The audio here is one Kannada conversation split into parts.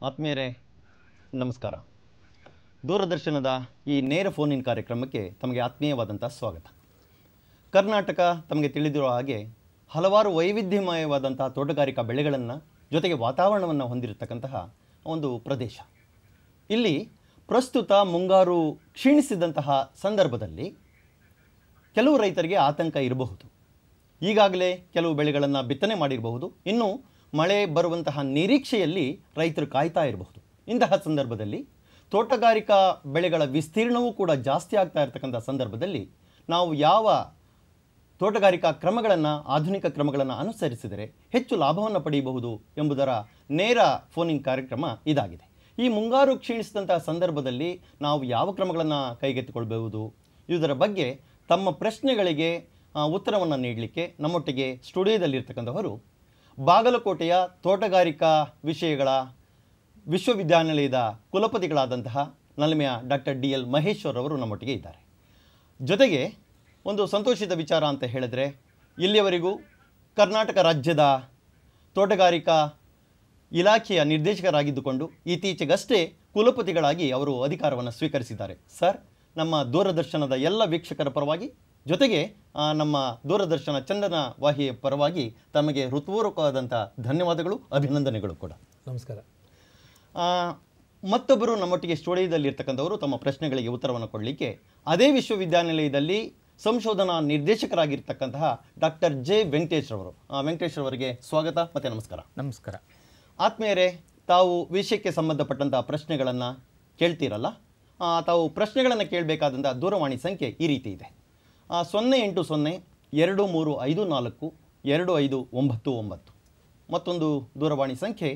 ಆತ್ಮೀಯರೇ ನಮಸ್ಕಾರ. ದೂರದರ್ಶನದ ಈ ನೇರ ಫೋನ್ ಇನ್ ಕಾರ್ಯಕ್ರಮಕ್ಕೆ ತಮಗೆ ಆತ್ಮೀಯವಾದಂಥ ಸ್ವಾಗತ. ಕರ್ನಾಟಕ ತಮಗೆ ತಿಳಿದಿರೋ ಹಾಗೆ ಹಲವಾರು ವೈವಿಧ್ಯಮಯವಾದಂಥ ತೋಟಗಾರಿಕಾ ಬೆಳೆಗಳನ್ನು ಜೊತೆಗೆ ವಾತಾವರಣವನ್ನು ಹೊಂದಿರತಕ್ಕಂತಹ ಒಂದು ಪ್ರದೇಶ. ಇಲ್ಲಿ ಪ್ರಸ್ತುತ ಮುಂಗಾರು ಕ್ಷೀಣಿಸಿದಂತಹ ಸಂದರ್ಭದಲ್ಲಿ ಕೆಲವು ರೈತರಿಗೆ ಆತಂಕ ಇರಬಹುದು. ಈಗಾಗಲೇ ಕೆಲವು ಬೆಳೆಗಳನ್ನು ಬಿತ್ತನೆ ಮಾಡಿರಬಹುದು, ಇನ್ನು ಮಳೆ ಬರುವಂತಹ ನಿರೀಕ್ಷೆಯಲ್ಲಿ ರೈತರು ಕಾಯ್ತಾ ಇರಬಹುದು. ಇಂತಹ ಸಂದರ್ಭದಲ್ಲಿ ತೋಟಗಾರಿಕಾ ಬೆಳೆಗಳ ವಿಸ್ತೀರ್ಣವೂ ಕೂಡ ಜಾಸ್ತಿ ಆಗ್ತಾ ಇರತಕ್ಕಂಥ ಸಂದರ್ಭದಲ್ಲಿ ನಾವು ಯಾವ ತೋಟಗಾರಿಕಾ ಕ್ರಮಗಳನ್ನು, ಆಧುನಿಕ ಕ್ರಮಗಳನ್ನು ಅನುಸರಿಸಿದರೆ ಹೆಚ್ಚು ಲಾಭವನ್ನು ಪಡೆಯಬಹುದು ಎಂಬುದರ ನೇರ ಫೋನಿಂಗ್ ಕಾರ್ಯಕ್ರಮ ಇದಾಗಿದೆ. ಈ ಮುಂಗಾರು ಕ್ಷೀಣಿಸಿದಂತಹ ಸಂದರ್ಭದಲ್ಲಿ ನಾವು ಯಾವ ಕ್ರಮಗಳನ್ನು ಕೈಗೆತ್ತಿಕೊಳ್ಬಹುದು, ಇದರ ಬಗ್ಗೆ ತಮ್ಮ ಪ್ರಶ್ನೆಗಳಿಗೆ ಉತ್ತರವನ್ನು ನೀಡಲಿಕ್ಕೆ ನಮ್ಮೊಟ್ಟಿಗೆ ಸ್ಟುಡಿಯೋದಲ್ಲಿರ್ತಕ್ಕಂಥವರು ಬಾಗಲಕೋಟೆಯ ತೋಟಗಾರಿಕಾ ವಿಷಯಗಳ ವಿಶ್ವವಿದ್ಯಾನಿಲಯದ ಕುಲಪತಿಗಳಾದಂತಹ ನಲ್ಮೆಯ ಡಾಕ್ಟರ್ DL ಮಹೇಶ್ವರ್ ಅವರು ನಮ್ಮೊಟ್ಟಿಗೆ ಇದ್ದಾರೆ. ಜೊತೆಗೆ ಒಂದು ಸಂತೋಷದ ವಿಚಾರ ಅಂತ ಹೇಳಿದ್ರೆ, ಇಲ್ಲಿಯವರೆಗೂ ಕರ್ನಾಟಕ ರಾಜ್ಯದ ತೋಟಗಾರಿಕಾ ಇಲಾಖೆಯ ನಿರ್ದೇಶಕರಾಗಿದ್ದುಕೊಂಡು ಇತ್ತೀಚೆಗಷ್ಟೇ ಕುಲಪತಿಗಳಾಗಿ ಅವರು ಅಧಿಕಾರವನ್ನು ಸ್ವೀಕರಿಸಿದ್ದಾರೆ. ಸರ್, ನಮ್ಮ ದೂರದರ್ಶನದ ಎಲ್ಲ ವೀಕ್ಷಕರ ಪರವಾಗಿ, ಜೊತೆಗೆ ನಮ್ಮ ದೂರದರ್ಶನ ಚಂದನ ವಾಹಿನಿಯ ಪರವಾಗಿ ತಮಗೆ ಹೃತ್ಪೂರ್ವಕವಾದಂಥ ಧನ್ಯವಾದಗಳು, ಅಭಿನಂದನೆಗಳು ಕೂಡ. ನಮಸ್ಕಾರ. ಮತ್ತೊಬ್ಬರು ನಮ್ಮೊಟ್ಟಿಗೆ ಸ್ಟುಡಿಯೋದಲ್ಲಿರ್ತಕ್ಕಂಥವರು ತಮ್ಮ ಪ್ರಶ್ನೆಗಳಿಗೆ ಉತ್ತರವನ್ನು ಕೊಡಲಿಕ್ಕೆ ಅದೇ ವಿಶ್ವವಿದ್ಯಾನಿಲಯದಲ್ಲಿ ಸಂಶೋಧನಾ ನಿರ್ದೇಶಕರಾಗಿರ್ತಕ್ಕಂತಹ ಡಾಕ್ಟರ್ J. ವೆಂಕಟೇಶ್ ಅವರು. ವೆಂಕಟೇಶ್ ಅವರಿಗೆ ಸ್ವಾಗತ ಮತ್ತು ನಮಸ್ಕಾರ. ನಮಸ್ಕಾರ. ಆತ್ಮೀಯರೇ, ತಾವು ವಿಷಯಕ್ಕೆ ಸಂಬಂಧಪಟ್ಟಂಥ ಪ್ರಶ್ನೆಗಳನ್ನು ಕೇಳ್ತೀರಲ್ಲ, ತಾವು ಪ್ರಶ್ನೆಗಳನ್ನು ಕೇಳಬೇಕಾದಂಥ ದೂರವಾಣಿ ಸಂಖ್ಯೆ ಈ ರೀತಿ ಇದೆ: 080-2354-2599. ಮತ್ತೊಂದು ದೂರವಾಣಿ ಸಂಖ್ಯೆ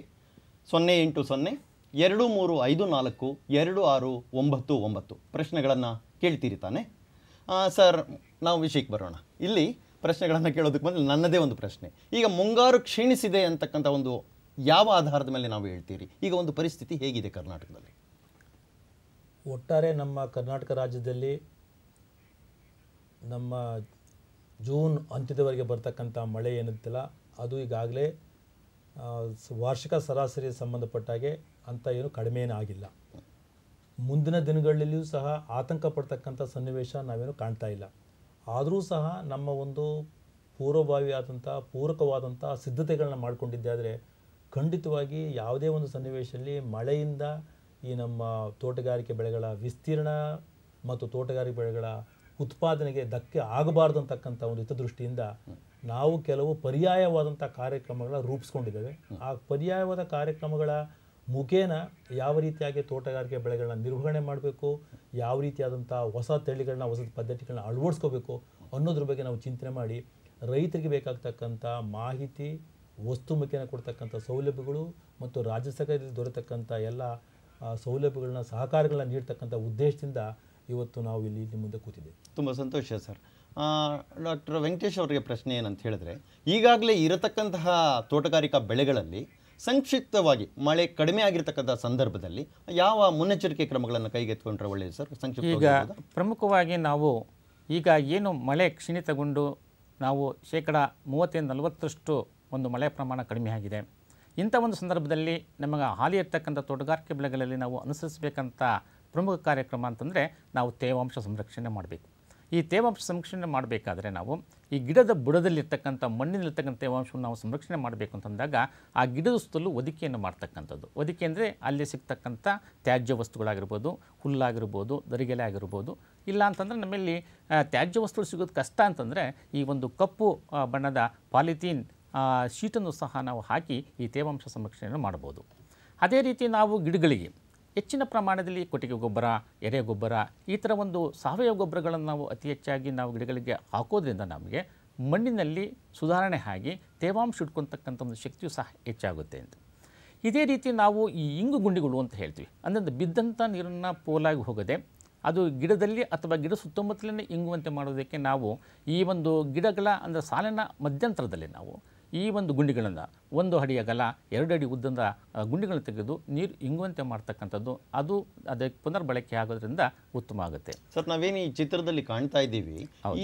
080-2354-2699. ಪ್ರಶ್ನೆಗಳನ್ನು ಕೇಳ್ತೀರಿ ತಾನೆ? ಸರ್, ನಾವು ವಿಷಯಕ್ಕೆ ಬರೋಣ. ಇಲ್ಲಿ ಪ್ರಶ್ನೆಗಳನ್ನು ಕೇಳೋದಕ್ಕೆ ಮೊದಲು ನನ್ನದೇ ಒಂದು ಪ್ರಶ್ನೆ. ಈಗ ಮುಂಗಾರು ಕ್ಷೀಣಿಸಿದೆ ಅಂತಕ್ಕಂಥ ಒಂದು ಯಾವ ಆಧಾರದ ಮೇಲೆ ನಾವು ಹೇಳ್ತೀರಿ? ಈಗ ಒಂದು ಪರಿಸ್ಥಿತಿ ಹೇಗಿದೆ ಕರ್ನಾಟಕದಲ್ಲಿ? ಒಟ್ಟಾರೆ ನಮ್ಮ ಕರ್ನಾಟಕ ರಾಜ್ಯದಲ್ಲಿ ನಮ್ಮ ಜೂನ್ ಅಂತ್ಯದವರೆಗೆ ಬರ್ತಕ್ಕಂಥ ಮಳೆ ಏನಿತ್ತಲ್ಲ, ಅದು ಈಗಾಗಲೇ ವಾರ್ಷಿಕ ಸರಾಸರಿ ಸಂಬಂಧಪಟ್ಟಾಗೆ ಅಂತ ಏನು ಕಡಿಮೆನೇ ಆಗಿಲ್ಲ. ಮುಂದಿನ ದಿನಗಳಲ್ಲಿಯೂ ಸಹ ಆತಂಕ ಪಡ್ತಕ್ಕಂಥ ಸನ್ನಿವೇಶ ನಾವೇನು ಕಾಣ್ತಾ ಇಲ್ಲ. ಆದರೂ ಸಹ ನಮ್ಮ ಒಂದು ಪೂರಕವಾದಂಥ ಸಿದ್ಧತೆಗಳನ್ನ ಮಾಡಿಕೊಂಡಿದ್ದಾದರೆ ಖಂಡಿತವಾಗಿ ಯಾವುದೇ ಒಂದು ಸನ್ನಿವೇಶದಲ್ಲಿ ಮಳೆಯಿಂದ ಈ ನಮ್ಮ ತೋಟಗಾರಿಕೆ ಬೆಳೆಗಳ ವಿಸ್ತೀರ್ಣ ಮತ್ತು ತೋಟಗಾರಿಕೆ ಬೆಳೆಗಳ ಉತ್ಪಾದನೆಗೆ ಧಕ್ಕೆ ಆಗಬಾರ್ದು ಅಂತಕ್ಕಂಥ ಒಂದು ಹಿತದೃಷ್ಟಿಯಿಂದ ನಾವು ಕೆಲವು ಪರ್ಯಾಯವಾದಂಥ ಕಾರ್ಯಕ್ರಮಗಳ ರೂಪಿಸ್ಕೊಂಡಿದ್ದೇವೆ. ಆ ಪರ್ಯಾಯವಾದ ಕಾರ್ಯಕ್ರಮಗಳ ಮುಖೇನ ಯಾವ ರೀತಿಯಾಗಿ ತೋಟಗಾರಿಕೆ ಬೆಳೆಗಳನ್ನ ನಿರ್ವಹಣೆ ಮಾಡಬೇಕು, ಯಾವ ರೀತಿಯಾದಂಥ ಹೊಸ ತಳಿಗಳನ್ನ, ಹೊಸ ಪದ್ಧತಿಗಳನ್ನ ಅಳವಡಿಸ್ಕೋಬೇಕು ಅನ್ನೋದ್ರ ಬಗ್ಗೆ ನಾವು ಚಿಂತನೆ ಮಾಡಿ ರೈತರಿಗೆ ಬೇಕಾಗ್ತಕ್ಕಂಥ ಮಾಹಿತಿ, ವಸ್ತು ಮುಖೇನ ಕೊಡ್ತಕ್ಕಂಥ ಸೌಲಭ್ಯಗಳು ಮತ್ತು ರಾಜ್ಯ ಸರ್ಕಾರದಲ್ಲಿ ದೊರೆತಕ್ಕಂಥ ಎಲ್ಲ ಸೌಲಭ್ಯಗಳನ್ನ, ಸಹಕಾರಗಳನ್ನ ನೀಡ್ತಕ್ಕಂಥ ಉದ್ದೇಶದಿಂದ ಇವತ್ತು ನಾವು ಇಲ್ಲಿ ಮುಂದೆ ಕೂತಿದ್ದೇವೆ. ತುಂಬ ಸಂತೋಷ ಸರ್. ಡಾಕ್ಟರ್ ವೆಂಕಟೇಶ್ ಅವರಿಗೆ ಪ್ರಶ್ನೆ ಏನಂತ ಹೇಳಿದ್ರೆ, ಈಗಾಗಲೇ ಇರತಕ್ಕಂತಹ ತೋಟಗಾರಿಕಾ ಬೆಳೆಗಳಲ್ಲಿ ಸಂಕ್ಷಿಪ್ತವಾಗಿ ಮಳೆ ಕಡಿಮೆ ಆಗಿರ್ತಕ್ಕಂಥ ಸಂದರ್ಭದಲ್ಲಿ ಯಾವ ಮುನ್ನೆಚ್ಚರಿಕೆ ಕ್ರಮಗಳನ್ನು ಕೈಗೆತ್ತಿಕೊಂಡ್ರೆ ಒಳ್ಳೆಯದು ಸರ್? ಈಗ ಪ್ರಮುಖವಾಗಿ ನಾವು ಈಗ ಏನು ಮಳೆ ಕ್ಷೀಣಿತಗೊಂಡು ನಾವು 30-40% ಒಂದು ಮಳೆ ಪ್ರಮಾಣ ಕಡಿಮೆ ಆಗಿದೆ. ಇಂಥ ಒಂದು ಸಂದರ್ಭದಲ್ಲಿ ನಮಗೆ ಹಾಲಿ ಇರ್ತಕ್ಕಂಥ ತೋಟಗಾರಿಕೆ ಬೆಳೆಗಳಲ್ಲಿ ನಾವು ಅನುಸರಿಸಬೇಕಂತ ಪ್ರಮುಖ ಕಾರ್ಯಕ್ರಮ ಅಂತಂದರೆ ನಾವು ತೇವಾಂಶ ಸಂರಕ್ಷಣೆ ಮಾಡಬೇಕು. ಈ ತೇವಾಂಶ ಸಂರಕ್ಷಣೆ ಮಾಡಬೇಕಾದ್ರೆ ನಾವು ಈ ಗಿಡದ ಬುಡದಲ್ಲಿರ್ತಕ್ಕಂಥ ಮಣ್ಣಿನಲ್ಲಿರ್ತಕ್ಕಂಥ ತೇವಾಂಶವನ್ನು ನಾವು ಸಂರಕ್ಷಣೆ ಮಾಡಬೇಕು ಅಂತಂದಾಗ ಆ ಗಿಡದ ಸುತ್ತಲೂ ಹೊದಿಕೆಯನ್ನು ಮಾಡ್ತಕ್ಕಂಥದ್ದು. ಹೊದಿಕೆ ಅಂದರೆ ಅಲ್ಲಿ ಸಿಗ್ತಕ್ಕಂಥ ತ್ಯಾಜ್ಯ ವಸ್ತುಗಳಾಗಿರ್ಬೋದು, ಹುಲ್ಲಾಗಿರ್ಬೋದು, ದರಿಗೆಲೆ ಆಗಿರ್ಬೋದು. ಇಲ್ಲ ಅಂತಂದರೆ ನಮ್ಮಲ್ಲಿ ತ್ಯಾಜ್ಯ ವಸ್ತುಗಳು ಸಿಗೋದು ಕಷ್ಟ ಅಂತಂದರೆ ಈ ಒಂದು ಕಪ್ಪು ಬಣ್ಣದ ಪಾಲಿಥೀನ್ ಶೀಟನ್ನು ಸಹ ನಾವು ಹಾಕಿ ಈ ತೇವಾಂಶ ಸಂರಕ್ಷಣೆಯನ್ನು ಮಾಡ್ಬೋದು. ಅದೇ ರೀತಿ ನಾವು ಗಿಡಗಳಿಗೆ ಹೆಚ್ಚಿನ ಪ್ರಮಾಣದಲ್ಲಿ ಕೊಟ್ಟಿಗೆ ಗೊಬ್ಬರ, ಎರೆ ಗೊಬ್ಬರ, ಈ ಥರ ಒಂದು ಸಾವಯವ ಗೊಬ್ಬರಗಳನ್ನು ನಾವು ಅತಿ ಹೆಚ್ಚಾಗಿ ನಾವು ಗಿಡಗಳಿಗೆ ಹಾಕೋದ್ರಿಂದ ನಮಗೆ ಮಣ್ಣಿನಲ್ಲಿ ಸುಧಾರಣೆ ಆಗಿ ತೇವಾಂಶ ಇಟ್ಕೊತಕ್ಕಂಥ ಒಂದು ಶಕ್ತಿಯು ಸಹ ಹೆಚ್ಚಾಗುತ್ತೆ ಅಂತ. ಇದೇ ರೀತಿ ನಾವು ಈ ಇಂಗು ಗುಂಡಿಗಳು ಅಂತ ಹೇಳ್ತೀವಿ. ಅಂದರೆ ಬಿದ್ದಂಥ ನೀರನ್ನು ಪೋಲಾಗಿ ಹೋಗದೆ ಅದು ಗಿಡದಲ್ಲಿ ಅಥವಾ ಗಿಡ ಸುತ್ತಮುತ್ತಲೇ ಇಂಗುವಂತೆ ಮಾಡೋದಕ್ಕೆ ನಾವು ಈ ಒಂದು ಗಿಡಗಳ ಅಂದರೆ ಸಾಲಿನ ಮಧ್ಯಂತರದಲ್ಲಿ ನಾವು ಈ ಒಂದು ಗುಂಡಿಗಳನ್ನು 1 ಅಡಿ ಅಗಲ 2 ಅಡಿ ಉದ್ದದ ಗುಂಡಿಗಳನ್ನು ತೆಗೆದು ನೀರು ಇಂಗುವಂತೆ ಮಾಡ್ತಕ್ಕಂಥದ್ದು ಅದು ಅದಕ್ಕೆ ಪುನರ್ಬಳಕೆ ಆಗೋದ್ರಿಂದ ಉತ್ತಮ ಆಗುತ್ತೆ. ಸರ್, ನಾವೇನು ಈ ಚಿತ್ರದಲ್ಲಿ ಕಾಣ್ತಾ ಇದ್ದೀವಿ,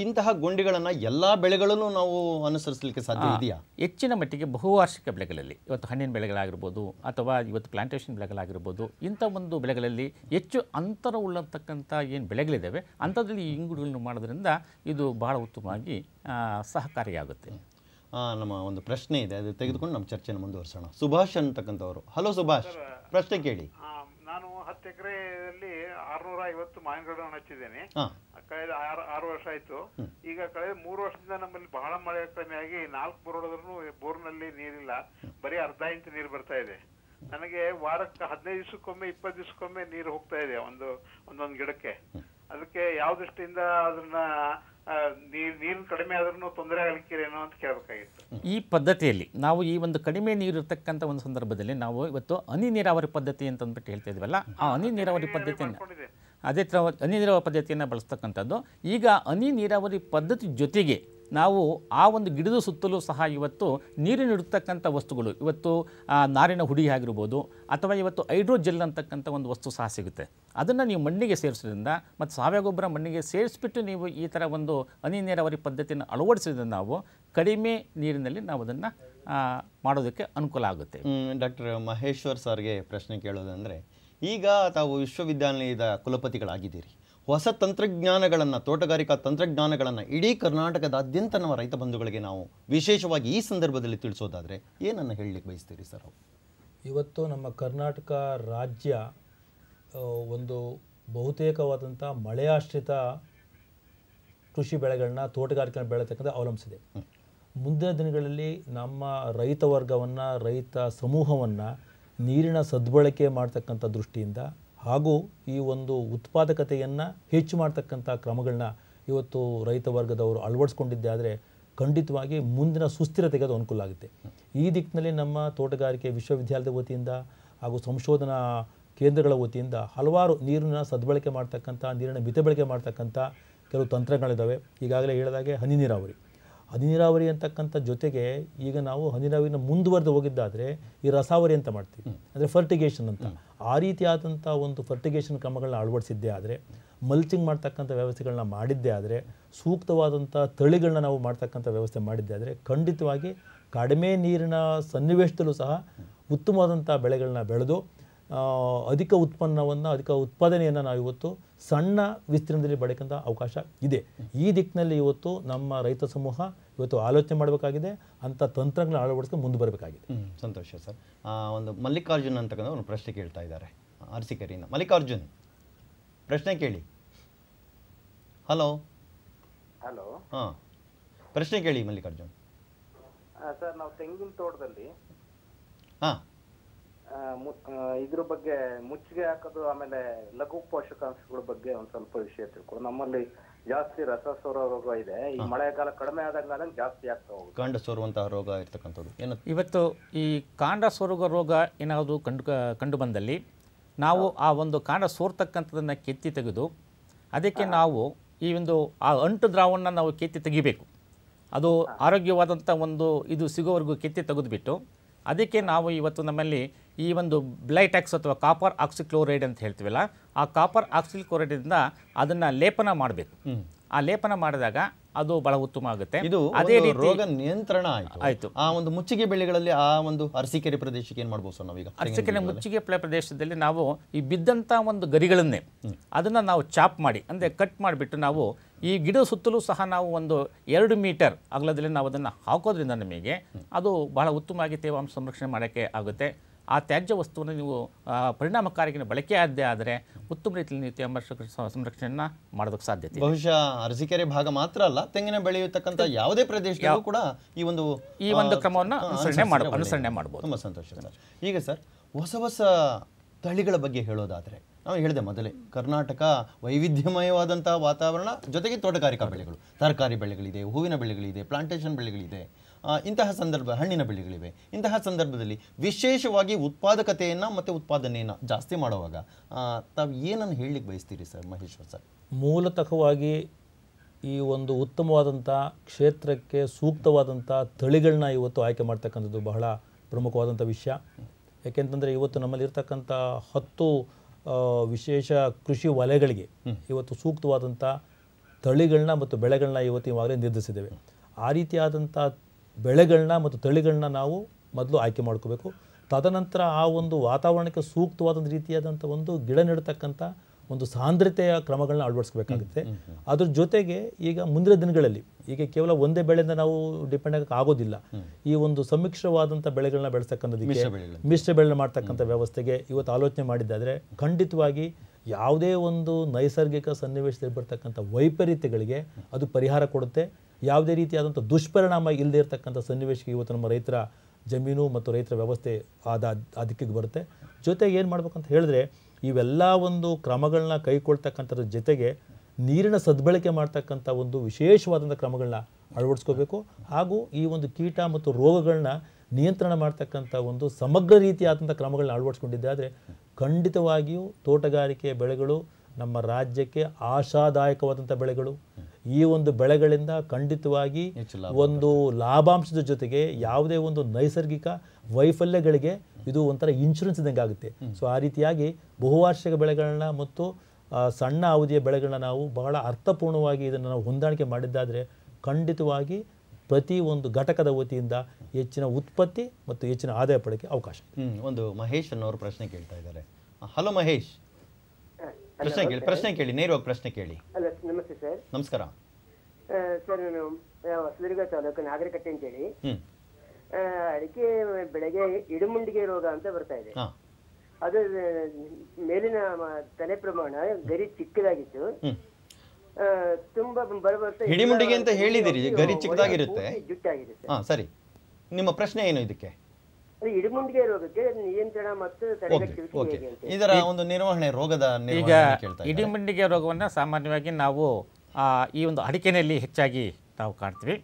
ಇಂತಹ ಗುಂಡಿಗಳನ್ನು ಎಲ್ಲಾ ಬೆಳೆಗಳಲ್ಲೂ ನಾವು ಅನುಸರಿಸಲಿಕ್ಕೆ ಸಾಧ್ಯ ಇದೆಯಾ? ಹೆಚ್ಚಿನ ಮಟ್ಟಿಗೆ ಬಹುವಾರ್ಷಿಕ ಬೆಳೆಗಳಲ್ಲಿ, ಇವತ್ತು ಹಣ್ಣಿನ ಬೆಳೆಗಳಾಗಿರ್ಬೋದು ಅಥವಾ ಇವತ್ತು ಪ್ಲಾಂಟೇಷನ್ ಬೆಳೆಗಳಾಗಿರ್ಬೋದು, ಇಂಥ ಒಂದು ಬೆಳೆಗಳಲ್ಲಿ ಹೆಚ್ಚು ಅಂತರ ಉಳ್ಳತಕ್ಕಂಥ ಏನು ಬೆಳೆಗಳಿದ್ದಾವೆ ಅಂಥದ್ರಲ್ಲಿ ಈ ಇಂಗುಗಳನ್ನು ಮಾಡೋದ್ರಿಂದ ಇದು ಬಹಳ ಉತ್ತಮವಾಗಿ ಸಹಕಾರಿಯಾಗುತ್ತೆ. ನಮ್ಮ ಒಂದು ಪ್ರಶ್ನೆ ಇದೆ, ಅದು ತೆಗೆದುಕೊಂಡು ನಮ್ಮ ಚರ್ಚೆನ ಮುಂದುವರಿಸೋಣ. ಸುಭಾಷ್ ಅಂತಕ್ಕಂಥವ್ರು. ಹಲೋ ಸುಭಾಷ್, ಪ್ರಶ್ನೆ ಕೇಳಿ. ನಾನು 10 ಎಕರೆಯಲ್ಲಿ 650 ಮಾವಿನ ಗಿಡವನ್ನು ಹಚ್ಚಿದ್ದೇನೆ. ಕಳೆದ 6 ವರ್ಷ ಆಯ್ತು. ಈಗ ಕಳೆದ 3 ವರ್ಷದಿಂದ ನಮ್ಮಲ್ಲಿ ಬಹಳ ಮಳೆ ಕಡಿಮೆ ಆಗಿ 4 ಬೋರ್ ಹೊಡೆದ್ರೂ ಬೋರ್ನಲ್ಲಿ ನೀರಿಲ್ಲ, ಬರೀ ಅರ್ಧ ಇಂಚ್ ನೀರು ಬರ್ತಾ ಇದೆ. ನನಗೆ ವಾರಕ್ಕೆ 15 ದಿವಸಕ್ಕೊಮ್ಮೆ 20 ದಿವಸಕ್ಕೊಮ್ಮೆ ನೀರು ಹೋಗ್ತಾ ಇದೆ ಒಂದೊಂದು ಗಿಡಕ್ಕೆ. ಅದಕ್ಕೆ ಯಾವ ದೃಷ್ಟಿಯಿಂದ ಅದನ್ನ ನೀರು ಕಡಿಮೆ ಆದ್ರೂ ತೊಂದರೆ ಆಗಲಿಕ್ಕಿರೇನೋ ಅಂತ ಕೇಳಬೇಕಾಗಿತ್ತು. ಈ ಪದ್ಧತಿಯಲ್ಲಿ ನಾವು ಈ ಒಂದು ಕಡಿಮೆ ನೀರು ಇರತಕ್ಕಂಥ ಒಂದು ಸಂದರ್ಭದಲ್ಲಿ ನಾವು ಇವತ್ತು ಹನಿ ನೀರಾವರಿ ಪದ್ಧತಿ ಅಂತ ಅಂದ್ಬಿಟ್ಟು ಹೇಳ್ತಾ ಇದ್ವಲ್ಲ, ಆ ಹನಿ ನೀರಾವರಿ ಪದ್ಧತಿಯನ್ನು ಅದೇ ಥರ ಹನಿ ನೀರಾವರಿ ಪದ್ಧತಿಯನ್ನು ಬಳಸ್ತಕ್ಕಂಥದ್ದು. ಈಗ ಹನಿ ನೀರಾವರಿ ಪದ್ಧತಿ ಜೊತೆಗೆ ನಾವು ಆ ಒಂದು ಗಿಡದ ಸುತ್ತಲೂ ಸಹ ಇವತ್ತು ನೀರಿನಿಡ್ತಕ್ಕಂಥ ವಸ್ತುಗಳು, ಇವತ್ತು ನಾರಿನ ಹುಡಿ ಆಗಿರ್ಬೋದು ಅಥವಾ ಇವತ್ತು ಹೈಡ್ರೋಜೆಲ್ ಅಂತಕ್ಕಂಥ ಒಂದು ವಸ್ತು ಸಹ ಸಿಗುತ್ತೆ. ಅದನ್ನು ನೀವು ಮಣ್ಣಿಗೆ ಸೇರಿಸೋದ್ರಿಂದ ಮತ್ತು ಸಾವಯವ ಗೊಬ್ಬರ ಮಣ್ಣಿಗೆ ಸೇರಿಸ್ಬಿಟ್ಟು ನೀವು ಈ ಥರ ಒಂದು ಹನಿ ನೀರಾವರಿ ಪದ್ಧತಿಯನ್ನು ಅಳವಡಿಸಿದ್ರೆ ನಾವು ಕಡಿಮೆ ನೀರಿನಲ್ಲಿ ನಾವು ಅದನ್ನು ಮಾಡೋದಕ್ಕೆ ಅನುಕೂಲ ಆಗುತ್ತೆ. ಡಾಕ್ಟರ್ ಮಹೇಶ್ವರ್ ಸರ್ಗೆ ಪ್ರಶ್ನೆ ಕೇಳೋದಂದರೆ, ಈಗ ತಾವು ವಿಶ್ವವಿದ್ಯಾನಿಲಯದ ಕುಲಪತಿಗಳಾಗಿದ್ದೀರಿ. ಹೊಸ ತಂತ್ರಜ್ಞಾನಗಳನ್ನು, ತೋಟಗಾರಿಕಾ ತಂತ್ರಜ್ಞಾನಗಳನ್ನು ಇಡೀ ಕರ್ನಾಟಕದಾದ್ಯಂತ ನಮ್ಮ ರೈತ ಬಂಧುಗಳಿಗೆ ನಾವು ವಿಶೇಷವಾಗಿ ಈ ಸಂದರ್ಭದಲ್ಲಿ ತಿಳಿಸೋದಾದರೆ ಏನನ್ನು ಹೇಳಲಿಕ್ಕೆ ಬಯಸ್ತೀರಿ ಸರ್? ಇವತ್ತು ನಮ್ಮ ಕರ್ನಾಟಕ ರಾಜ್ಯ ಒಂದು ಬಹುತೇಕವಾದಂಥ ಮಳೆಯಾಶ್ರಿತ ಕೃಷಿ ಬೆಳೆಗಳನ್ನ, ತೋಟಗಾರಿಕೆ ಬೆಳೆತಕ್ಕಂಥ ಅವಲಂಬಿಸಿದೆ. ಮುಂದಿನ ದಿನಗಳಲ್ಲಿ ನಮ್ಮ ರೈತ ವರ್ಗವನ್ನು, ರೈತ ಸಮೂಹವನ್ನು ನೀರಿನ ಸದ್ಬಳಕೆ ಮಾಡ್ತಕ್ಕಂಥ ದೃಷ್ಟಿಯಿಂದ ಹಾಗೂ ಈ ಒಂದು ಉತ್ಪಾದಕತೆಯನ್ನು ಹೆಚ್ಚು ಮಾಡ್ತಕ್ಕಂಥ ಕ್ರಮಗಳನ್ನ ಇವತ್ತು ರೈತ ವರ್ಗದವರು ಅಳವಡಿಸ್ಕೊಂಡಿದ್ದೆ ಆದರೆ ಖಂಡಿತವಾಗಿ ಮುಂದಿನ ಸುಸ್ಥಿರತೆಗೆ ಅದು ಅನುಕೂಲ ಆಗುತ್ತೆ. ಈ ದಿಕ್ಕಿನಲ್ಲಿ ನಮ್ಮ ತೋಟಗಾರಿಕೆ ವಿಶ್ವವಿದ್ಯಾಲಯದ ವತಿಯಿಂದ ಹಾಗೂ ಸಂಶೋಧನಾ ಕೇಂದ್ರಗಳ ವತಿಯಿಂದ ಹಲವಾರು ನೀರಿನ ಸದ್ಬಳಕೆ ಮಾಡ್ತಕ್ಕಂಥ, ನೀರಿನ ಮಿತ ಬಳಕೆ ಮಾಡ್ತಕ್ಕಂಥ ಕೆಲವು ತಂತ್ರಗಳಿದ್ದಾವೆ. ಈಗಾಗಲೇ ಹೇಳಿದಾಗೆ ಹನಿ ನೀರಾವರಿ ಅಂತಕ್ಕಂಥ ಜೊತೆಗೆ ಈಗ ನಾವು ಹನಿ ನೀರಾವರಿನ ಮುಂದುವರೆದು ಹೋಗಿದ್ದಾದರೆ ಈ ರಸಾವರಿ ಅಂತ ಮಾಡ್ತೀವಿ, ಅಂದರೆ ಫರ್ಟಿಗೇಷನ್ ಅಂತ. ಆ ರೀತಿಯಾದಂಥ ಒಂದು ಫರ್ಟಿಗೇಷನ್ ಕ್ರಮಗಳನ್ನ ಅಳವಡಿಸಿದ್ದೇ ಆದರೆ, ಮಲ್ಚಿಂಗ್ ಮಾಡ್ತಕ್ಕಂಥ ವ್ಯವಸ್ಥೆಗಳನ್ನ ಮಾಡಿದ್ದೇ ಆದರೆ, ಸೂಕ್ತವಾದಂಥ ತಳಿಗಳನ್ನ ನಾವು ಮಾಡ್ತಕ್ಕಂಥ ವ್ಯವಸ್ಥೆ ಮಾಡಿದ್ದೇ ಆದರೆ ಖಂಡಿತವಾಗಿ ಕಡಿಮೆ ನೀರಿನ ಸನ್ನಿವೇಶದಲ್ಲೂ ಸಹ ಉತ್ತಮವಾದಂಥ ಬೆಳೆಗಳನ್ನ ಬೆಳೆದು ಅಧಿಕ ಉತ್ಪಾದನೆಯನ್ನು ನಾವು ಇವತ್ತು ಸಣ್ಣ ವಿಸ್ತೀರ್ಣದಲ್ಲಿ ಬೆಳಕಂಥ ಅವಕಾಶ ಇದೆ. ಈ ದಿಕ್ಕಿನಲ್ಲಿ ಇವತ್ತು ನಮ್ಮ ರೈತ ಸಮೂಹ ಇವತ್ತು ಆಲೋಚನೆ ಮಾಡಬೇಕಾಗಿದೆ, ಅಂಥ ತಂತ್ರಗಳನ್ನ ಅಳವಡಿಸ್ಕೊಂಡು ಮುಂದೆ ಬರಬೇಕಾಗಿದೆ. ಸಂತೋಷ ಸರ್. ಒಂದು ಮಲ್ಲಿಕಾರ್ಜುನ್ ಅಂತಕ್ಕಂಥ ಒಂದು ಪ್ರಶ್ನೆ ಕೇಳ್ತಾ ಇದ್ದಾರೆ ಅರಸೀಕೆರೆಯಿಂದ. ಮಲ್ಲಿಕಾರ್ಜುನ್, ಪ್ರಶ್ನೆ ಕೇಳಿ. ಹಲೋ. ಹಾಂ, ಪ್ರಶ್ನೆ ಕೇಳಿ ಮಲ್ಲಿಕಾರ್ಜುನ್. ಸರ್, ನಾವು ತೆಂಗಿನ ತೋಟದಲ್ಲಿ ಹಾಂ ಇದ್ರ ಬಗ್ಗೆ ಮುಚ್ಚಿಗೆ ಹಾಕೋದು, ಆಮೇಲೆ ಲಘು ಪೋಷಕಾಂಶಗಳ ಬಗ್ಗೆ ಒಂದು ಸ್ವಲ್ಪ ವಿಷಯ ತಿಳ್ಕೊಂಡು. ನಮ್ಮಲ್ಲಿ ಜಾಸ್ತಿ ರಸಸೋರ ರೋಗ ಇದೆ. ಈ ಮಳೆಗಾಲ ಕಡಿಮೆ ಆದಂಗೆ ಜಾಸ್ತಿ ಆಗ್ತಾ ಹೋಗುತ್ತೆ. ಕಾಂಡ ಸೋರುವಂತಹ ರೋಗ ಇರ್ತಕ್ಕಂಥದ್ದು ಏನು? ಇವತ್ತು ಈ ಕಾಂಡ ಸೋರುವ ರೋಗ ಏನಾದರೂ ಕಂಡು ಬಂದಲ್ಲಿ ನಾವು ಆ ಒಂದು ಕಾಂಡ ಸೋರ್ತಕ್ಕಂಥದ್ದನ್ನು ಕೆತ್ತಿ ತೆಗೆದು ಅದಕ್ಕೆ ನಾವು ಈ ಒಂದು ಆ ಅಂಟು ದ್ರಾವಣ ನಾವು ಕೆತ್ತಿ ತೆಗಿಬೇಕು. ಅದು ಆರೋಗ್ಯವಾದಂಥ ಒಂದು ಇದು ಸಿಗೋವರೆಗೂ ಕೆತ್ತಿ ತೆಗೆದುಬಿಟ್ಟು ಅದಕ್ಕೆ ನಾವು ಇವತ್ತು ನಮ್ಮಲ್ಲಿ ಈ ಒಂದು ಬ್ಲೈಟ್ಯಾಕ್ಸ್ ಅಥವಾ ಕಾಪರ್ ಆಕ್ಸಿಕ್ಲೋರೈಡ್ ಅಂತ ಹೇಳ್ತೀವಲ್ಲ, ಆ ಕಾಪರ್ ಆಕ್ಸಿಕ್ಲೋರೈಡಿಂದ ಅದನ್ನು ಲೇಪನ ಮಾಡಬೇಕು. ಆ ಲೇಪನ ಮಾಡಿದಾಗ ಅದು ಬಹಳ ಉತ್ತಮ ಆಗುತ್ತೆ. ಇದು ಅದೇ ರೀತಿ ರೋಗ ನಿಯಂತ್ರಣ ಆಯಿತು. ಆ ಒಂದು ಮುಚ್ಚಿಗೆ ಬೆಳೆಗಳಲ್ಲಿ ಆ ಒಂದು ಅರಸೀಕೆರೆ ಪ್ರದೇಶಕ್ಕೆ ಏನು ಮಾಡ್ಬೋದು ಸರ್ ನಾವೀಗ? ಅರಸೀಕೆರೆ ಮುಚ್ಚಿಗೆ ಪ್ರದೇಶದಲ್ಲಿ ನಾವು ಈ ಬಿದ್ದಂಥ ಒಂದು ಗರಿಗಳನ್ನೇ ಅದನ್ನು ನಾವು ಚಾಪ್ ಮಾಡಿ, ಅಂದರೆ ಕಟ್ ಮಾಡಿಬಿಟ್ಟು ನಾವು ಈ ಗಿಡ ಸುತ್ತಲೂ ಸಹ ನಾವು ಒಂದು 2 ಮೀಟರ್ ಅಗಲದಲ್ಲಿ ನಾವು ಅದನ್ನು ಹಾಕೋದ್ರಿಂದ ನಮಗೆ ಅದು ಬಹಳ ಉತ್ತಮವಾಗಿ ತೇವಾಂಶ ಸಂರಕ್ಷಣೆ ಮಾಡೋಕ್ಕೆ ಆಗುತ್ತೆ. ಆ ತ್ಯಾಜ್ಯ ವಸ್ತುವನ್ನು ನೀವು ಪರಿಣಾಮಕಾರಿಯಾಗಿ ಬಳಕೆ ಆದ್ದೇ ಆದರೆ ಉತ್ತಮ ರೀತಿಯಲ್ಲಿ ನೀವು ತೇವಾಂಶ ಸಂರಕ್ಷಣೆಯನ್ನು ಮಾಡೋದಕ್ಕೆ ಸಾಧ್ಯತೆ. ಬಹುಶಃ ಅರಸೀಕೆರೆ ಭಾಗ ಮಾತ್ರ ಅಲ್ಲ, ತೆಂಗಿನ ಬೆಳೆಯತಕ್ಕಂಥ ಯಾವುದೇ ಪ್ರದೇಶದಲ್ಲೂ ಕೂಡ ಈ ಒಂದು ಕ್ರಮವನ್ನು ಅನುಸರಣೆ ಮಾಡಬಹುದು. ತುಂಬ ಸಂತೋಷ ಸರ್. ಈಗ ಸರ್, ಹೊಸ ತಳಿಗಳ ಬಗ್ಗೆ ಹೇಳೋದಾದರೆ, ನಾವು ಹೇಳಿದೆ ಮೊದಲೇ, ಕರ್ನಾಟಕ ವೈವಿಧ್ಯಮಯವಾದಂಥ ವಾತಾವರಣ, ಜೊತೆಗೆ ತೋಟಗಾರಿಕಾ ಬೆಳೆಗಳು, ತರಕಾರಿ ಬೆಳೆಗಳಿದೆ, ಹೂವಿನ ಬೆಳೆಗಳಿದೆ, ಪ್ಲಾಂಟೇಷನ್ ಬೆಳೆಗಳಿದೆ, ಇಂತಹ ಸಂದರ್ಭ ಹಣ್ಣಿನ ಬೆಳೆಗಳಿವೆ. ಇಂತಹ ಸಂದರ್ಭದಲ್ಲಿ ವಿಶೇಷವಾಗಿ ಉತ್ಪಾದಕತೆಯನ್ನು ಮತ್ತು ಉತ್ಪಾದನೆಯನ್ನು ಜಾಸ್ತಿ ಮಾಡುವಾಗ ತಾವು ಏನನ್ನು ಹೇಳಲಿಕ್ಕೆ ಬಯಸ್ತೀರಿ ಸರ್ ಮಹೇಶ್ವರ್ ಸರ್? ಮೂಲತಃವಾಗಿ ಈ ಒಂದು ಉತ್ತಮವಾದಂಥ ಕ್ಷೇತ್ರಕ್ಕೆ ಸೂಕ್ತವಾದಂಥ ತಳಿಗಳನ್ನ ಇವತ್ತು ಆಯ್ಕೆ ಮಾಡ್ತಕ್ಕಂಥದ್ದು ಬಹಳ ಪ್ರಮುಖವಾದಂಥ ವಿಷಯ. ಯಾಕೆಂತಂದರೆ ಇವತ್ತು ನಮ್ಮಲ್ಲಿರ್ತಕ್ಕಂಥ 10 ವಿಶೇಷ ಕೃಷಿ ವಲಯಗಳಿಗೆ ಇವತ್ತು ಸೂಕ್ತವಾದಂಥ ತಳಿಗಳನ್ನ ಮತ್ತು ಬೆಳೆಗಳನ್ನ ಇವತ್ತು ಇವಾಗಲೇ ನಿರ್ಧರಿಸಿದ್ದೇವೆ. ಆ ರೀತಿಯಾದಂಥ ಬೆಳೆಗಳನ್ನ ಮತ್ತು ತಳಿಗಳನ್ನ ನಾವು ಮೊದಲು ಆಯ್ಕೆ ಮಾಡ್ಕೋಬೇಕು. ತದನಂತರ ಆ ಒಂದು ವಾತಾವರಣಕ್ಕೆ ಸೂಕ್ತವಾದಂಥ ರೀತಿಯಾದಂಥ ಒಂದು ಗಿಡ ನೆಡ್ತಕ್ಕಂಥ ಒಂದು ಸಾಂದ್ರತೆಯ ಕ್ರಮಗಳನ್ನ ಅಳವಡಿಸ್ಬೇಕಾಗುತ್ತೆ. ಅದ್ರ ಜೊತೆಗೆ ಈಗ ಮುಂದಿನ ದಿನಗಳಲ್ಲಿ ಈಗ ಕೇವಲ ಒಂದೇ ಬೆಳೆಯಿಂದ ನಾವು ಡಿಪೆಂಡ್ ಆಗಕ್ಕೆ ಆಗೋದಿಲ್ಲ. ಈ ಒಂದು ಸಮ್ಮಿಶ್ರವಾದಂಥ ಬೆಳೆಗಳನ್ನ ಬೆಳೆಸ್ತಕ್ಕಂಥದ್ದಕ್ಕೆ ಮಿಶ್ರ ಬೆಳೆ ಮಾಡ್ತಕ್ಕಂಥ ವ್ಯವಸ್ಥೆಗೆ ಇವತ್ತು ಆಲೋಚನೆ ಮಾಡಿದ್ದಾದರೆ ಖಂಡಿತವಾಗಿ ಯಾವುದೇ ಒಂದು ನೈಸರ್ಗಿಕ ಸನ್ನಿವೇಶದಲ್ಲಿ ಬರ್ತಕ್ಕಂಥ ವೈಪರೀತ್ಯಗಳಿಗೆ ಅದು ಪರಿಹಾರ ಕೊಡುತ್ತೆ. ಯಾವುದೇ ರೀತಿಯಾದಂಥ ದುಷ್ಪರಿಣಾಮ ಇಲ್ಲದೆ ಇರತಕ್ಕಂಥ ಸನ್ನಿವೇಶಕ್ಕೆ ಇವತ್ತು ನಮ್ಮ ರೈತರ ಜಮೀನು ಮತ್ತು ರೈತರ ವ್ಯವಸ್ಥೆ ಆ ದಿಕ್ಕಿಗೆ ಬರುತ್ತೆ. ಜೊತೆಗೆ ಏನು ಮಾಡ್ಬೇಕಂತ ಹೇಳಿದ್ರೆ ಇವೆಲ್ಲ ಒಂದು ಕ್ರಮಗಳನ್ನ ಕೈಗೊಳ್ತಕ್ಕಂಥದ್ರ ಜೊತೆಗೆ ನೀರಿನ ಸದ್ಬಳಕೆ ಮಾಡ್ತಕ್ಕಂಥ ಒಂದು ವಿಶೇಷವಾದಂಥ ಕ್ರಮಗಳನ್ನ ಅಳವಡಿಸ್ಕೋಬೇಕು. ಹಾಗೂ ಈ ಒಂದು ಕೀಟ ಮತ್ತು ರೋಗಗಳನ್ನ ನಿಯಂತ್ರಣ ಮಾಡ್ತಕ್ಕಂಥ ಒಂದು ಸಮಗ್ರ ರೀತಿಯಾದಂಥ ಕ್ರಮಗಳನ್ನ ಅಳವಡಿಸ್ಕೊಂಡಿದ್ದಾದರೆ ಖಂಡಿತವಾಗಿಯೂ ತೋಟಗಾರಿಕೆ ಬೆಳೆಗಳು ನಮ್ಮ ರಾಜ್ಯಕ್ಕೆ ಆಶಾದಾಯಕವಾದಂಥ ಬೆಳೆಗಳು. ಈ ಒಂದು ಬೆಳೆಗಳಿಂದ ಖಂಡಿತವಾಗಿ ಒಂದು ಲಾಭಾಂಶದ ಜೊತೆಗೆ ಯಾವುದೇ ಒಂದು ನೈಸರ್ಗಿಕ ವೈಫಲ್ಯಗಳಿಗೆ ಇದು ಒಂಥರ ಇನ್ಶೂರೆನ್ಸ್ ಇದ್ದಂಗೆ ಆಗುತ್ತೆ. ಸೊ ಆ ರೀತಿಯಾಗಿ ಬಹುವಾರ್ಷಿಕ ಬೆಳೆಗಳನ್ನ ಮತ್ತು ಸಣ್ಣ ಅವಧಿಯ ಬೆಳೆಗಳನ್ನ ನಾವು ಬಹಳ ಅರ್ಥಪೂರ್ಣವಾಗಿ ಇದನ್ನು ನಾವು ಹೊಂದಾಣಿಕೆ ಮಾಡಿದ್ದಾದರೆ ಖಂಡಿತವಾಗಿ ಪ್ರತಿ ಒಂದು ಘಟಕದ ವತಿಯಿಂದ ಹೆಚ್ಚಿನ ಉತ್ಪತ್ತಿ ಮತ್ತು ಹೆಚ್ಚಿನ ಆದಾಯ ಪಡೆಯಕ್ಕೆ ಅವಕಾಶ. ಒಂದು ಮಹೇಶ್ ಅನ್ನೋರು ಪ್ರಶ್ನೆ ಕೇಳ್ತಾ ಇದ್ದಾರೆ. ಹಲೋ ಮಹೇಶ್, ಪ್ರಶ್ನೆ ಕೇಳಿ, ನೇರವಾಗಿ ಪ್ರಶ್ನೆ ಕೇಳಿ. ನಮಸ್ತೆ ಸರ್. ನಮಸ್ಕಾರ ಸರ್, ನಾನು ಹೊಸದುರ್ಗ ತಾಲೂಕು ನಾಗರಕಟ್ಟೆ ಅಂತೇಳಿ. ಅಡಿಕೆ ಬೆಳೆಗೆ ಇಡುಮುಂಡಿಗೆ ರೋಗ ಅಂತ ಬರ್ತಾ ಇದೆ. ಅದು ಮೇಲಿನ ತಲೆ ಪ್ರಮಾಣ ಗರಿ ಚಿಕ್ಕದಾಗಿತ್ತು, ತುಂಬಾ ಬರ್ತಾ ಹಿಡಿಮುಂಡಿಗೆ ಅಂತ ಹೇಳಿದಿರಿ, ಗರಿ ಚಿಕ್ಕದಾಗಿರುತ್ತೆ, ಜುಟ್ಟಾಗಿದೆ. ಸರಿ, ನಿಮ್ಮ ಪ್ರಶ್ನೆ ಏನು ಇದಕ್ಕೆ? ಇಡುಮುಂಡಿಗೆ ರೋಗಕ್ಕೆ ನಿಯಂತ್ರಣ ಮತ್ತು ತಡೆಗಟ್ಟುವಿಕೆ ಇದರ ಒಂದು ನಿರ್ವಹಣೆ, ರೋಗದ ಈಗ ಇಡಿಮುಂಡಿಗೆ ರೋಗವನ್ನು ಸಾಮಾನ್ಯವಾಗಿ ನಾವು ಈ ಒಂದು ಅಡಿಕೆನಲ್ಲಿ ಹೆಚ್ಚಾಗಿ ನಾವು ಕಾಣ್ತೀವಿ.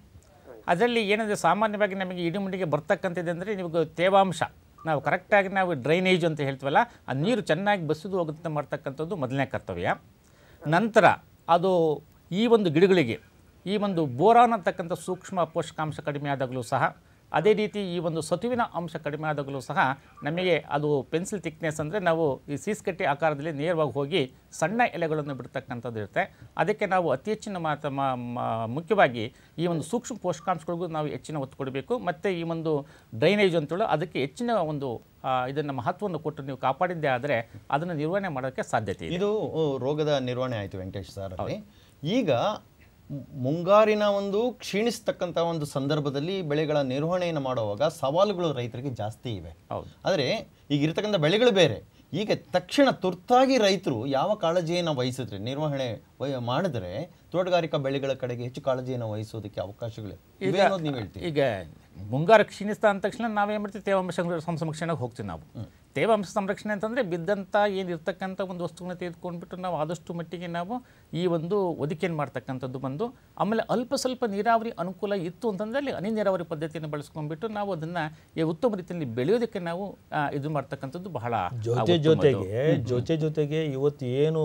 ಅದರಲ್ಲಿ ಏನಂದರೆ ಸಾಮಾನ್ಯವಾಗಿ ನಮಗೆ ಇಡಿಮುಂಡಿಗೆ ಬರ್ತಕ್ಕಂಥದ್ದು ಅಂದರೆ ನಿಮಗೆ ತೇವಾಂಶ, ನಾವು ಕರೆಕ್ಟಾಗಿ ನಾವು ಡ್ರೈನೇಜ್ ಅಂತ ಹೇಳ್ತೀವಲ್ಲ, ಆ ನೀರು ಚೆನ್ನಾಗಿ ಬಸಿದು ಹೋಗುತ್ತೆ ಮಾಡ್ತಕ್ಕಂಥದ್ದು ಮೊದಲನೇ ಕರ್ತವ್ಯ. ನಂತರ ಅದು ಈ ಒಂದು ಗಿಡಗಳಿಗೆ ಈ ಒಂದು ಬೋರಾನ್ ಅಂತಕ್ಕಂಥ ಸೂಕ್ಷ್ಮ ಪೋಷಕಾಂಶ ಕಡಿಮೆ ಆದಾಗಲೂ ಸಹ, ಅದೇ ರೀತಿ ಈ ಒಂದು ಸತುವಿನ ಅಂಶ ಕಡಿಮೆ ಆದಾಗಲೂ ಸಹ ನಮಗೆ ಅದು ಪೆನ್ಸಿಲ್ ಥಿಕ್ನೆಸ್ ಅಂದರೆ ನಾವು ಈ ಸೀಸ್ಕಟ್ಟಿ ಆಕಾರದಲ್ಲಿ ನೇರವಾಗಿ ಹೋಗಿ ಸಣ್ಣ ಎಲೆಗಳನ್ನು ಬಿಡ್ತಕ್ಕಂಥದ್ದು ಇರುತ್ತೆ. ಅದಕ್ಕೆ ನಾವು ಅತಿ ಹೆಚ್ಚಿನ ಮುಖ್ಯವಾಗಿ ಈ ಒಂದು ಸೂಕ್ಷ್ಮ ಪೋಷಕಾಂಶಗಳಿಗೂ ನಾವು ಹೆಚ್ಚಿನ ಒತ್ತು ಕೊಡಬೇಕು. ಮತ್ತು ಈ ಒಂದು ಡ್ರೈನೇಜ್ ಅಂತೇಳಿ ಅದಕ್ಕೆ ಹೆಚ್ಚಿನ ಒಂದು ಇದನ್ನು ಮಹತ್ವವನ್ನು ಕೊಟ್ಟು ನೀವು ಕಾಪಾಡಿದ್ದೇ ಆದರೆ ಅದನ್ನು ನಿರ್ವಹಣೆ ಮಾಡೋಕ್ಕೆ ಸಾಧ್ಯತೆ ಇದೆ. ಇದು ರೋಗದ ನಿರ್ವಹಣೆ ಆಯಿತು ವೆಂಕಟೇಶ್ ಸರ್. ಈಗ ಮುಂಗಾರಿನ ಒಂದು ಕ್ಷೀಣಿಸ್ತಕ್ಕಂಥ ಒಂದು ಸಂದರ್ಭದಲ್ಲಿ ಬೆಳೆಗಳ ನಿರ್ವಹಣೆಯನ್ನು ಮಾಡುವಾಗ ಸವಾಲುಗಳು ರೈತರಿಗೆ ಜಾಸ್ತಿ ಇವೆ. ಆದರೆ ಈಗ ಇರತಕ್ಕಂಥ ಬೆಳೆಗಳು ಬೇರೆ. ಈಗ ತಕ್ಷಣ ತುರ್ತಾಗಿ ರೈತರು ಯಾವ ಕಾಳಜಿಯನ್ನು ವಹಿಸಿದ್ರೆ, ನಿರ್ವಹಣೆ ಮಾಡಿದ್ರೆ ತೋಟಗಾರಿಕಾ ಬೆಳೆಗಳ ಕಡೆಗೆ ಹೆಚ್ಚು ಕಾಳಜಿಯನ್ನು ವಹಿಸೋದಕ್ಕೆ ಅವಕಾಶಗಳು ಇವೆ ಅನ್ನೋದು ನೀವು ಹೇಳ್ತೀವಿ. ಈಗ ಮುಂಗಾರು ಕ್ಷೀಣಿಸ್ತಾ ಅಂದ ತಕ್ಷಣ ನಾವೇನು ಮಾಡ್ತೀವಿ, ತೇವಾಂಶ ಸಂರಕ್ಷಣೆಗೆ ಹೋಗ್ತೀವಿ. ನಾವು ತೇವಾಂಶ ಸಂರಕ್ಷಣೆ ಅಂತಂದರೆ ಬಿದ್ದಂಥ ಏನಿರ್ತಕ್ಕಂಥ ಒಂದು ವಸ್ತುಗಳನ್ನ ತೆಗೆದುಕೊಂಡ್ಬಿಟ್ಟು ನಾವು ಆದಷ್ಟು ಮಟ್ಟಿಗೆ ನಾವು ಈ ಒಂದು ಒದಿಕೆಯನ್ನು ಮಾಡ್ತಕ್ಕಂಥದ್ದು ಬಂದು, ಆಮೇಲೆ ಅಲ್ಪ ಸ್ವಲ್ಪ ನೀರಾವರಿ ಅನುಕೂಲ ಇತ್ತು ಅಂತಂದರೆ ಅಲ್ಲಿ ಹನಿ ನೀರಾವರಿ ಪದ್ಧತಿಯನ್ನು ಬಳಸ್ಕೊಂಡ್ಬಿಟ್ಟು ನಾವು ಅದನ್ನು ಉತ್ತಮ ರೀತಿಯಲ್ಲಿ ಬೆಳೆಯೋದಕ್ಕೆ ನಾವು ಇದು ಮಾಡ್ತಕ್ಕಂಥದ್ದು ಬಹಳ ಜೊತೆಗೆ ಇವತ್ತು ಏನು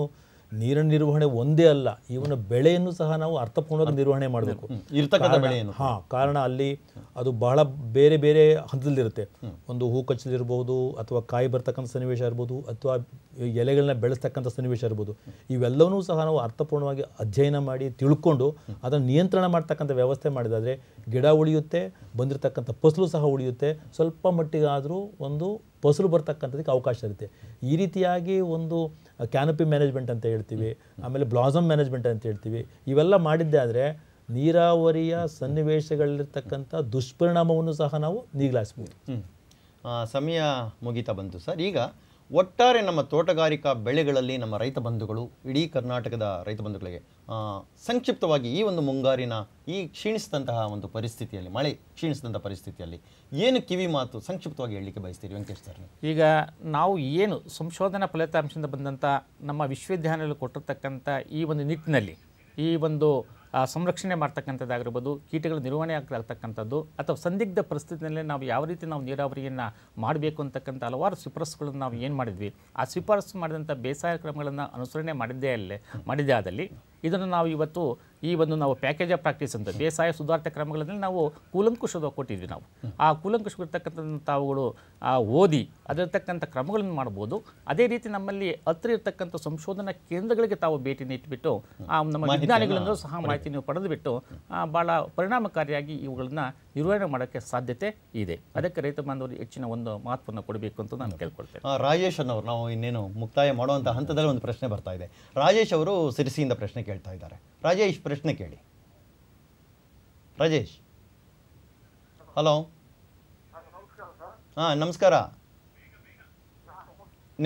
ನೀರಿನ ನಿರ್ವಹಣೆ ಒಂದೇ ಅಲ್ಲ, ಇವನ ಬೆಳೆಯನ್ನು ಸಹ ನಾವು ಅರ್ಥಪೂರ್ಣವಾಗಿ ನಿರ್ವಹಣೆ ಮಾಡಬೇಕು. ಕಾರಣ ಅಲ್ಲಿ ಅದು ಬಹಳ ಬೇರೆ ಬೇರೆ ಹಂತದಲ್ಲಿರುತ್ತೆ. ಒಂದು ಹೂ ಕಚ್ಚಲಿರ್ಬೋದು, ಅಥವಾ ಕಾಯಿ ಬರ್ತಕ್ಕಂಥ ಸನ್ನಿವೇಶ ಇರ್ಬೋದು, ಅಥವಾ ಎಲೆಗಳನ್ನ ಬೆಳೆಸ್ತಕ್ಕಂಥ ಸನ್ನಿವೇಶ ಇರ್ಬೋದು. ಇವೆಲ್ಲವನ್ನೂ ಸಹ ನಾವು ಅರ್ಥಪೂರ್ಣವಾಗಿ ಅಧ್ಯಯನ ಮಾಡಿ ತಿಳ್ಕೊಂಡು ಅದನ್ನು ನಿಯಂತ್ರಣ ಮಾಡ್ತಕ್ಕಂಥ ವ್ಯವಸ್ಥೆ ಮಾಡಿದಾದರೆ ಗಿಡ ಉಳಿಯುತ್ತೆ, ಬಂದಿರತಕ್ಕಂಥ ಫಸಲು ಸಹ ಉಳಿಯುತ್ತೆ, ಸ್ವಲ್ಪ ಮಟ್ಟಿಗಾದರೂ ಒಂದು ಫಸಲು ಬರ್ತಕ್ಕಂಥದಕ್ಕೆ ಅವಕಾಶ ಇರುತ್ತೆ. ಈ ರೀತಿಯಾಗಿ ಒಂದು ಕ್ಯಾನಪಿ ಮ್ಯಾನೇಜ್ಮೆಂಟ್ ಅಂತ ಹೇಳ್ತೀವಿ, ಆಮೇಲೆ ಬ್ಲಾಸಮ್ ಮ್ಯಾನೇಜ್ಮೆಂಟ್ ಅಂತ ಹೇಳ್ತೀವಿ. ಇವೆಲ್ಲ ಮಾಡಿದ್ದೆ ಆದರೆ ನೀರಾವರಿಯ ಸನ್ನಿವೇಶಗಳಿರ್ತಕ್ಕಂಥ ದುಷ್ಪರಿಣಾಮವನ್ನು ಸಹ ನಾವು ನೀಗಲಾಯಿಸ್ಬೋದು. ಸಮಯ ಮುಗಿತಾ ಬಂತು ಸರ್. ಈಗ ಒಟ್ಟಾರೆ ನಮ್ಮ ತೋಟಗಾರಿಕಾ ಬೆಳೆಗಳಲ್ಲಿ ನಮ್ಮ ರೈತ ಬಂಧುಗಳು, ಇಡೀ ಕರ್ನಾಟಕದ ರೈತ ಬಂಧುಗಳಿಗೆ ಸಂಕ್ಷಿಪ್ತವಾಗಿ ಈ ಒಂದು ಮುಂಗಾರಿನ ಈ ಕ್ಷೀಣಿಸಿದಂತಹ ಒಂದು ಪರಿಸ್ಥಿತಿಯಲ್ಲಿ, ಮಳೆ ಕ್ಷೀಣಿಸಿದಂಥ ಪರಿಸ್ಥಿತಿಯಲ್ಲಿ ಏನು ಕಿವಿ ಮಾತು ಸಂಕ್ಷಿಪ್ತವಾಗಿ ಹೇಳಲಿಕ್ಕೆ ಬಯಸ್ತೀರಿ ವೆಂಕಟೇಶ್ ಸರ್? ಈಗ ನಾವು ಏನು ಸಂಶೋಧನಾ ಫಲಿತಾಂಶದಿಂದ ಬಂದಂಥ ನಮ್ಮ ವಿಶ್ವವಿದ್ಯಾಲಯದಲ್ಲಿ ಕೊಟ್ಟಿರ್ತಕ್ಕಂಥ ಈ ಒಂದು ನಿಟ್ಟಿನಲ್ಲಿ ಈ ಒಂದು ಸಂರಕ್ಷಣೆ ಮಾಡ್ತಕ್ಕಂಥದ್ದಾಗಿರ್ಬೋದು, ಕೀಟಗಳ ನಿರ್ವಹಣೆ ಆಗ್ತಕ್ಕಂಥದ್ದು, ಅಥವಾ ಸಂದಿಗ್ಧ ಪರಿಸ್ಥಿತಿಯಲ್ಲಿ ನಾವು ಯಾವ ರೀತಿ ನಾವು ನೀರಾವರಿಯನ್ನು ಮಾಡಬೇಕು ಅಂತಕ್ಕಂಥ ಹಲವಾರು ಶಿಫಾರಸುಗಳನ್ನು ನಾವು ಏನು ಮಾಡಿದ್ವಿ, ಆ ಶಿಫಾರಸು ಮಾಡಿದಂಥ ಬೇಸಾಯ ಕ್ರಮಗಳನ್ನು ಅನುಸರಣೆ ಮಾಡಿದ್ದೇ ಆದಲ್ಲಿ ಇದನ್ನು ನಾವು ಇವತ್ತು ಈ ಒಂದು ನಾವು ಪ್ಯಾಕೇಜ್ ಆಫ್ ಪ್ರಾಕ್ಟೀಸ್ ಅಂತ ಬೇಸಾಯ ಸುಧಾರಿತ ಕ್ರಮಗಳಲ್ಲಿ ನಾವು ಕೂಲಂಕುಷವಾಗಿ ಕೊಟ್ಟಿದ್ವಿ ನಾವು. ಆ ಕೂಲಂಕುಷವಾಗಿರ್ತಕ್ಕಂಥ ತಾವುಗಳು ಓದಿ ಅದರತಕ್ಕಂಥ ಕ್ರಮಗಳನ್ನು ಮಾಡ್ಬೋದು. ಅದೇ ರೀತಿ ನಮ್ಮಲ್ಲಿ ಹತ್ತಿರ ಇರ್ತಕ್ಕಂಥ ಸಂಶೋಧನಾ ಕೇಂದ್ರಗಳಿಗೆ ತಾವು ಭೇಟಿ ನೀಟ್ಟಿಬಿಟ್ಟು ನಮ್ಮ ವಿಜ್ಞಾನಿಗಳಿಂದ ಸಹ ಮಾಹಿತಿ ನೀವು ಪಡೆದುಬಿಟ್ಟು ಭಾಳ ಪರಿಣಾಮಕಾರಿಯಾಗಿ ಇವುಗಳನ್ನ ನಿರ್ವಹಣೆ ಮಾಡೋಕ್ಕೆ ಸಾಧ್ಯತೆ ಇದೆ. ಅದಕ್ಕೆ ರೈತ ಬಾಂಧವರು ಹೆಚ್ಚಿನ ಒಂದು ಮಹತ್ವವನ್ನು ಕೊಡಬೇಕು ಅಂತ ನಾನು ಕೇಳ್ಕೊಳ್ತೇನೆ. ರಾಜೇಶ್ ಅನ್ನೋರು, ನಾವು ಇನ್ನೇನು ಮುಕ್ತಾಯ ಮಾಡುವಂಥ ಹಂತದಲ್ಲಿ ಒಂದು ಪ್ರಶ್ನೆ ಬರ್ತಾ ಇದೆ. ರಾಜೇಶ್ ಅವರು ಸಿರಿಸಿಯಿಂದ ಪ್ರಶ್ನೆ ಕೇಳ್ತಾ ಇದ್ದಾರೆ. ರಾಜೇಶ್, ಪ್ರಶ್ನೆ ಕೇಳಿ. ರಾಜೇಶ್, ಹಲೋ. ಹಾಂ, ನಮಸ್ಕಾರ.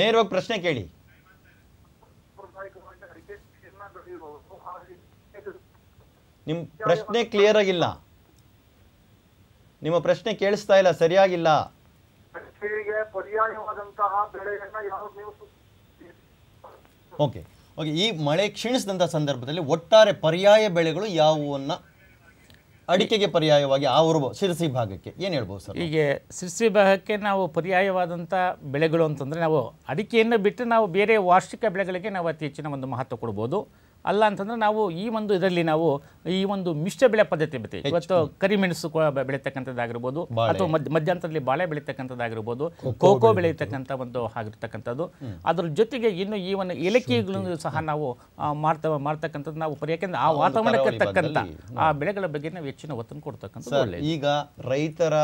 ನೇರವಾಗಿ ಪ್ರಶ್ನೆ ಕೇಳಿ. ನಿಮ್ಮ ಪ್ರಶ್ನೆ ಕ್ಲಿಯರ್ ಆಗಿಲ್ಲ. ನಿಮ್ಮ ಪ್ರಶ್ನೆ ಕೇಳಿಸ್ತಾ ಇಲ್ಲ, ಸರಿಯಾಗಿಲ್ಲ. ಓಕೆ ಓಕೆ ಈ ಮಳೆ ಕ್ಷೀಣಿಸಿದಂಥ ಸಂದರ್ಭದಲ್ಲಿ ಒಟ್ಟಾರೆ ಪರ್ಯಾಯ ಬೆಳೆಗಳು ಯಾವುವನ್ನ ಅಡಿಕೆಗೆ ಪರ್ಯಾಯವಾಗಿ ಶಿರಸಿ ಭಾಗಕ್ಕೆ ಏನು ಹೇಳ್ಬೋದು ಸರ್? ಈಗ ಶಿರಸಿ ಭಾಗಕ್ಕೆ ನಾವು ಪರ್ಯಾಯವಾದಂಥ ಬೆಳೆಗಳು ಅಂತಂದರೆ ನಾವು ಅಡಿಕೆಯನ್ನು ಬಿಟ್ಟು ನಾವು ಬೇರೆ ವಾರ್ಷಿಕ ಬೆಳೆಗಳಿಗೆ ನಾವು ಅತಿ ಹೆಚ್ಚಿನ ಒಂದು ಮಹತ್ವ ಕೊಡ್ಬೋದು. ಅಲ್ಲ ಅಂತಂದರೆ ನಾವು ಈ ಒಂದು ಇದರಲ್ಲಿ ನಾವು ಈ ಒಂದು ಮಿಶ್ರ ಬೆಳೆ ಪದ್ಧತಿ ಬರುತ್ತೆ. ಇವತ್ತು ಕರಿಮೆಣಸು ಬೆಳೀತಕ್ಕಂಥದ್ದಾಗಿರ್ಬೋದು, ಅಥವಾ ಮಧ್ಯಂತರದಲ್ಲಿ ಬಾಳೆ ಬೆಳೀತಕ್ಕಂಥದ್ದಾಗಿರ್ಬೋದು, ಕೋಕೋ ಬೆಳೀತಕ್ಕಂಥ ಒಂದು ಆಗಿರ್ತಕ್ಕಂಥದ್ದು. ಅದ್ರ ಜೊತೆಗೆ ಇನ್ನು ಈ ಒಂದು ಏಲಕ್ಕಿಗಳನ್ನು ಸಹ ನಾವು ಮಾಡ್ತಕ್ಕಂಥದ್ದು ನಾವು ಯಾಕೆಂದ್ರೆ ಆ ವಾತಾವರಣಕ್ಕೆ ತಕ್ಕಂಥ ಆ ಬೆಳೆಗಳ ಬಗ್ಗೆ ನಾವು ಹೆಚ್ಚಿನ ಒತ್ತನ್ನು ಕೊಡ್ತಕ್ಕಂಥದ್ದು. ಈಗ ರೈತರ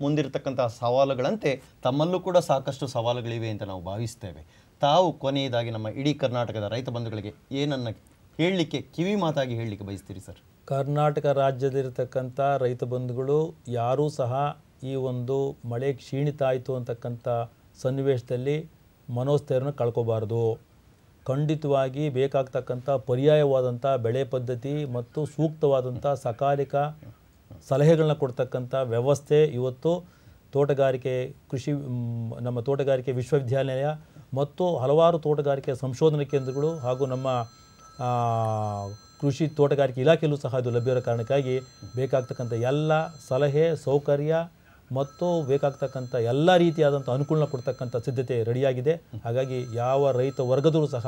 ಮುಂದಿರತಕ್ಕಂಥ ಸವಾಲುಗಳಂತೆ ತಮ್ಮಲ್ಲೂ ಕೂಡ ಸಾಕಷ್ಟು ಸವಾಲುಗಳಿವೆ ಅಂತ ನಾವು ಭಾವಿಸ್ತೇವೆ. ತಾವು ಕೊನೆಯದಾಗಿ ನಮ್ಮ ಇಡೀ ಕರ್ನಾಟಕದ ರೈತ ಬಂಧುಗಳಿಗೆ ಏನನ್ನ ಹೇಳಲಿಕ್ಕೆ, ಕಿವಿ ಮಾತಾಗಿ ಹೇಳಲಿಕ್ಕೆ ಬಯಸ್ತೀರಿ ಸರ್? ಕರ್ನಾಟಕ ರಾಜ್ಯದಲ್ಲಿರ್ತಕ್ಕಂಥ ರೈತ ಬಂಧುಗಳು ಯಾರೂ ಸಹ ಈ ಒಂದು ಮಳೆ ಕ್ಷೀಣಿತ ಆಯಿತು ಅಂತಕ್ಕಂಥ ಸನ್ನಿವೇಶದಲ್ಲಿ ಮನೋಸ್ಥೈರ್ಯನ ಕಳ್ಕೋಬಾರ್ದು. ಖಂಡಿತವಾಗಿ ಬೇಕಾಗ್ತಕ್ಕಂಥ ಪರ್ಯಾಯವಾದಂಥ ಬೆಳೆ ಪದ್ಧತಿ ಮತ್ತು ಸೂಕ್ತವಾದಂಥ ಸಕಾಲಿಕ ಸಲಹೆಗಳನ್ನ ಕೊಡ್ತಕ್ಕಂಥ ವ್ಯವಸ್ಥೆ ಇವತ್ತು ನಮ್ಮ ತೋಟಗಾರಿಕೆ ವಿಶ್ವವಿದ್ಯಾಲಯ ಮತ್ತು ಹಲವಾರು ತೋಟಗಾರಿಕೆ ಸಂಶೋಧನಾ ಕೇಂದ್ರಗಳು ಹಾಗೂ ನಮ್ಮ ಕೃಷಿ ತೋಟಗಾರಿಕೆ ಇಲಾಖೆಯಲ್ಲೂ ಸಹ ಇದು ಲಭ್ಯ ಇರೋ ಕಾರಣಕ್ಕಾಗಿ ಬೇಕಾಗ್ತಕ್ಕಂಥ ಎಲ್ಲ ಸಲಹೆ ಸೌಕರ್ಯ ಮತ್ತು ಬೇಕಾಗ್ತಕ್ಕಂಥ ಎಲ್ಲ ರೀತಿಯಾದಂಥ ಅನುಕೂಲ ಕೊಡ್ತಕ್ಕಂಥ ಸಿದ್ಧತೆ ರೆಡಿಯಾಗಿದೆ. ಹಾಗಾಗಿ ಯಾವ ರೈತ ವರ್ಗದವರು ಸಹ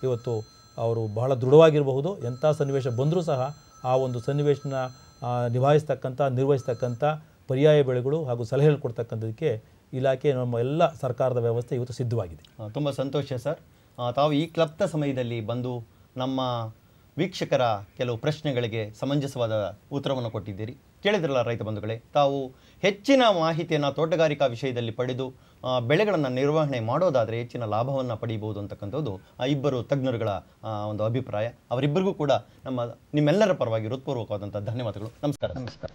ಇವತ್ತು ಅವರು ಬಹಳ ದೃಢವಾಗಿರಬಹುದು. ಎಂಥ ಸನ್ನಿವೇಶ ಬಂದರೂ ಸಹ ಆ ಒಂದು ಸನ್ನಿವೇಶನ ನಿರ್ವಹಿಸ್ತಕ್ಕಂಥ ಪರ್ಯಾಯ ಬೆಳೆಗಳು ಹಾಗೂ ಸಲಹೆಗಳು ಕೊಡ್ತಕ್ಕಂಥದಕ್ಕೆ ಇಲಾಖೆ ನಮ್ಮ ಎಲ್ಲ ಸರ್ಕಾರದ ವ್ಯವಸ್ಥೆ ಇವತ್ತು ಸಿದ್ಧವಾಗಿದೆ. ತುಂಬ ಸಂತೋಷ ಸರ್. ತಾವು ಈ ಕ್ಲಬ್ನ ಸಮಯದಲ್ಲಿ ಬಂದು ನಮ್ಮ ವೀಕ್ಷಕರ ಕೆಲವು ಪ್ರಶ್ನೆಗಳಿಗೆ ಸಮಂಜಸವಾದ ಉತ್ತರವನ್ನು ಕೊಟ್ಟಿದ್ದೀರಿ. ಕೇಳಿದ್ರಲ್ಲ ರೈತ ಬಂಧುಗಳೇ, ತಾವು ಹೆಚ್ಚಿನ ಮಾಹಿತಿಯನ್ನು ತೋಟಗಾರಿಕಾ ವಿಷಯದಲ್ಲಿ ಪಡೆದು ಬೆಳೆಗಳನ್ನು ನಿರ್ವಹಣೆ ಮಾಡೋದಾದರೆ ಹೆಚ್ಚಿನ ಲಾಭವನ್ನು ಪಡೆಯಬಹುದು ಅಂತಕ್ಕಂಥದ್ದು ಇಬ್ಬರು ತಜ್ಞರುಗಳ ಒಂದು ಅಭಿಪ್ರಾಯ. ಅವರಿಬ್ಬರಿಗೂ ಕೂಡ ನಿಮ್ಮೆಲ್ಲರ ಪರವಾಗಿ ಹೃತ್ಪೂರ್ವಕವಾದಂಥ ಧನ್ಯವಾದಗಳು. ನಮಸ್ಕಾರ. ನಮಸ್ಕಾರ.